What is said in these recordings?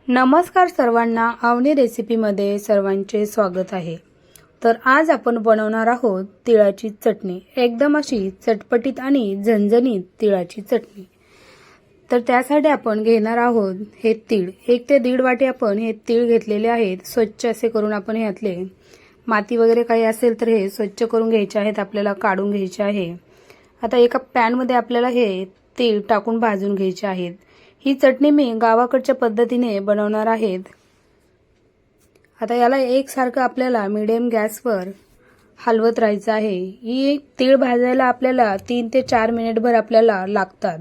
नमस्कार सर्वांना, अवनी रेसिपीमध्ये सर्वांचे स्वागत आहे। तर आज आपण बनवणार आहोत तिळाची चटणी। एकदम अशी चटपटीत आणि झणझणीत तिळाची चटणी। तर त्यासाठी आपण घेणार आहोत हे तीळ। 1 ते 1.5 वाटी आपण हे तीळ घेतलेले आहेत। स्वच्छ असे करून आपण ह्यातले माती वगैरे काही असेल तर हे स्वच्छ करून घ्यायचे आहेत, आपल्याला काढून घ्यायचे आहे। आता एका पॅन मध्ये आपल्याला हे तीळ टाकून भाजून घ्यायचे आहेत। ही चटणी मी गावाकडच्या पद्धतीने बनवणार आहे। आता याला एकसारखं आपल्याला मीडियम गॅसवर हलवत राहायचं आहे। ही तीळ भाजायला आपल्याला 3 ते 4 मिनिटभर आपल्याला लागतात।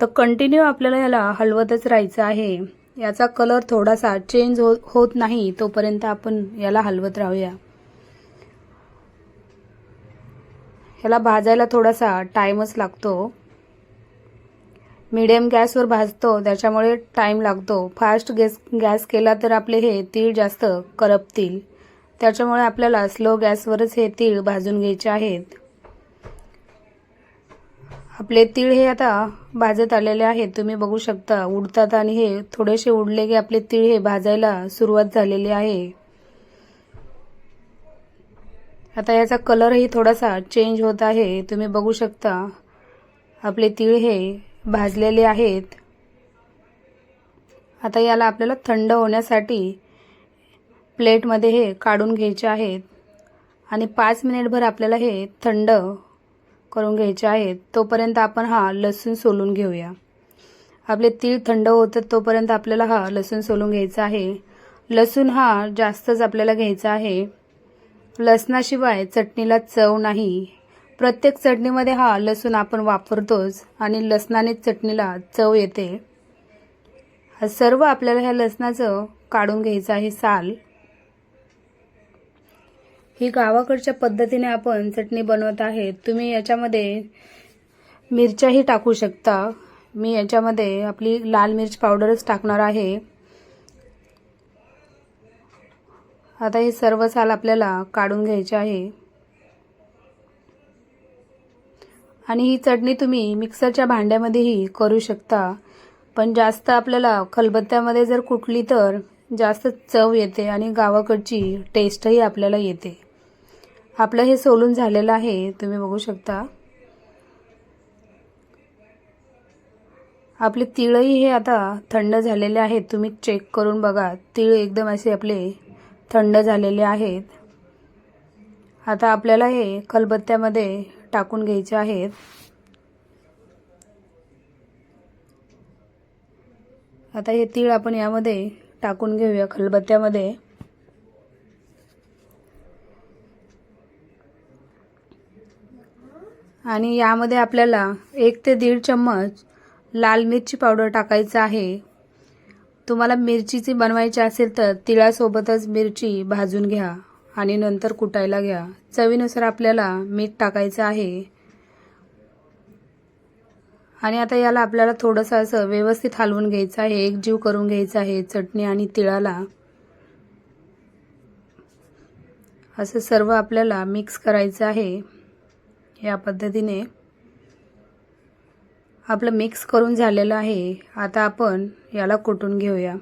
तर कंटिन्यू आपल्याला याला हलवतच राहायचं आहे। याचा कलर थोडासा चेंज होत नाही तोपर्यंत आपण याला हलवत राहूया। याला भाजायला थोडासा टाइमच लागतो। मीडियम गॅसवर भाजतो त्याच्यामुळे टाइम लागतो। फास्ट गॅस केला तर आपले हे तीळ जास्त करपतील, त्याच्यामुळे आपल्याला स्लो गॅसवरच हे तीळ भाजून घ्यायचे आहेत। आपले तीळ हे आता भाजत आलेले आहेत, तुम्ही बघू शकता उडतात आणि हे थोडेसे उडले की आपले तीळ हे भाजायला सुरुवात झालेली आहे। आता याचा कलरही थोडासा चेंज होत आहे, तुम्ही बघू शकता आपले तीळ हे भाजलेले आहेत। आता याला आपल्याला थंड होण्यासाठी प्लेटमध्ये हे काढून घ्यायचे आहेत आणि 5 मिनिटभर आपल्याला हे थंड करून घ्यायचे आहेत। तोपर्यंत आपण हा लसूण सोलून घेऊया। आपले तीळ थंड होतात तोपर्यंत आपल्याला हा लसूण सोलून घ्यायचा आहे। लसूण हा जास्तच आपल्याला घ्यायचा आहे। लसणाशिवाय चटणीला चव नाही। प्रत्येक चटणीमध्ये हा लसूण आपण वापरतोच आणि लसणाने चटणीला चव येते। सर्व आपल्याला ह्या लसणाचं काढून घ्यायचं आहे साल। ही गावाकडच्या पद्धतीने आपण चटणी बनवत आहे। तुम्ही याच्यामध्ये मिरच्याही टाकू शकता। मी याच्यामध्ये आपली लाल मिर्च पावडरच टाकणार आहे। आता हे सर्व साल आपल्याला काढून घ्यायचे आहे आणि ही चटणी तुम्ही मिक्सरच्या भांड्यामध्येही करू शकता, पण जास्त आपल्याला खलबत्त्यामध्ये जर कुटली तर जास्त चव येते आणि गावाकडची टेस्टही आपल्याला येते। आपलं हे सोलून झालेलं आहे, तुम्ही बघू शकता। आपले तीळही हे आता थंड झालेले आहेत, तुम्ही चेक करून बघा। तीळ एकदम असे आपले थंड झालेले आहेत। आता आपल्याला हे खलबत्त्यामध्ये टाकून घ्यायचे आहेत। आता हे तीळ आपण यामध्ये टाकून घेऊया खलबत्त्यामध्ये। आणि यामध्ये आपल्याला 1 ते 1.5 चम्मच लाल मिरची पावडर टाकायचं आहे। तुम्हाला मिरचीची बनवायची असेल तर तिळासोबतच मिरची भाजून घ्या आणि नंतर कुटायला घ्या। चवीनुसार आपल्याला मीठ टाकायचं आहे आणि आता याला आपल्याला थोडंसं असं व्यवस्थित हलवून घ्यायचं आहे, एकजीव करून घ्यायचं आहे चटणी आणि तिळाला। असं सर्व आपल्याला मिक्स करायचं आहे। या पद्धतीने आपलं मिक्स करून झालेलं आहे। आता आपण याला कुटून घेऊया।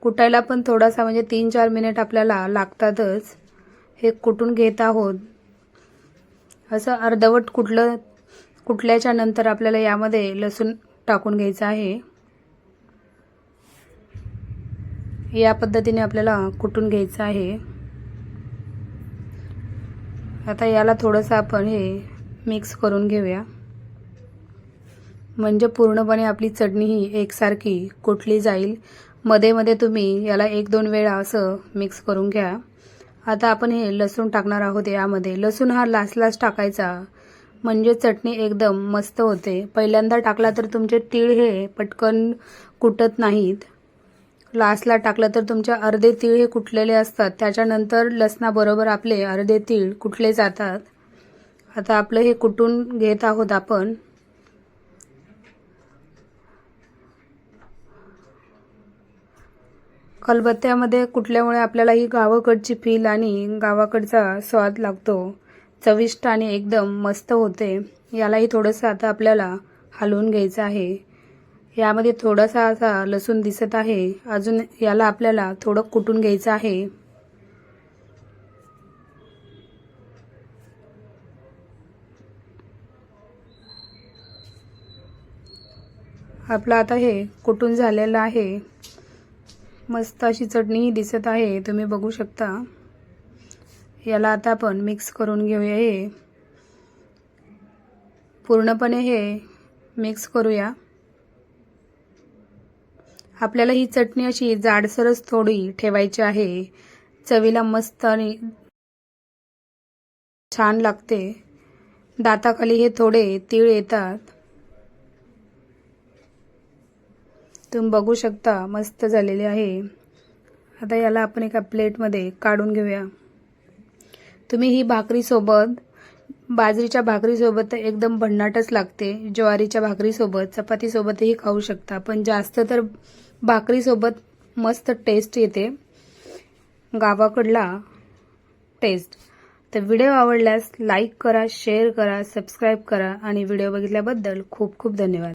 कुटायला पण थोडासा म्हणजे 3-4 मिनिट आपल्याला लागतातच। हे कुटून घेत आहोत। असं अर्धवट कुटल्याच्या नंतर आपल्याला यामध्ये लसूण टाकून घ्यायचा आहे। या पद्धतीने आपल्याला कुटून घ्यायचं आहे। आता याला थोडंसं आपण हे मिक्स करून घेऊया, म्हणजे पूर्णपणे आपली चटणी ही एकसारखी कुटली जाईल। मध्ये मध्ये तुम्ही याला 1-2 वेळा असं मिक्स करून घ्या। आता आपण हे लसूण टाकणार आहोत यामध्ये। लसूण हा लास्ट टाकायचा, म्हणजे चटणी एकदम मस्त होते। पहिल्यांदा टाकला तर तुमचे तीळ हे पटकन कुटत नाहीत। लास्टला टाकलं तर तुमचे अर्धे तीळ हे कुटलेले असतात, त्याच्यानंतर लसणाबरोबर आपले अर्धे तीळ कुटले जातात। आता आपलं हे कुटून घेत आहोत आपण। खलबत्त्यामध्ये कुटल्यामुळे आपल्याला ही गावाकडची फील आणि गावाकडचा स्वाद लागतो। चविष्ट आणि एकदम मस्त होते। यालाही थोडंसं आता आपल्याला हलवून घ्यायचं आहे। यामध्ये थोडासा असा लसूण दिसत आहे. अजून याला आपल्याला थोडं कुटून घ्यायचं आहे. आपलं आता हे कुटून झालेलं आहे. मस्त अशी चटणी दिसत आहे, तुम्ही बघू शकता. याला आता आपण मिक्स करून घेऊया. हे पूर्णपणे हे मिक्स करूया. आपल्याला ही चटणी अशी जाडसरच थोडी ठेवायची आहे. चवीला मस्त आणि छान लागते. दाताखाली हे थोडे तीळ येतात. तुम्ही बघू शकता मस्त झालेले आहे. आता याला आपण एका प्लेटमध्ये काढून घेऊया. तुम्ही ही भाकरीसोबत, बाजरीच्या भाकरीसोबत तर एकदम भन्नाटच लागते. ज्वारीच्या भाकरीसोबत, चपातीसोबतही खाऊ शकता, पण जास्त तर भाकरीसोबत मस्त टेस्ट येते, गावाकडला टेस्ट. तर व्हिडिओ आवडल्यास लाईक करा, शेअर करा, सबस्क्राईब करा आणि व्हिडिओ बघितल्याबद्दल खूप खूप धन्यवाद.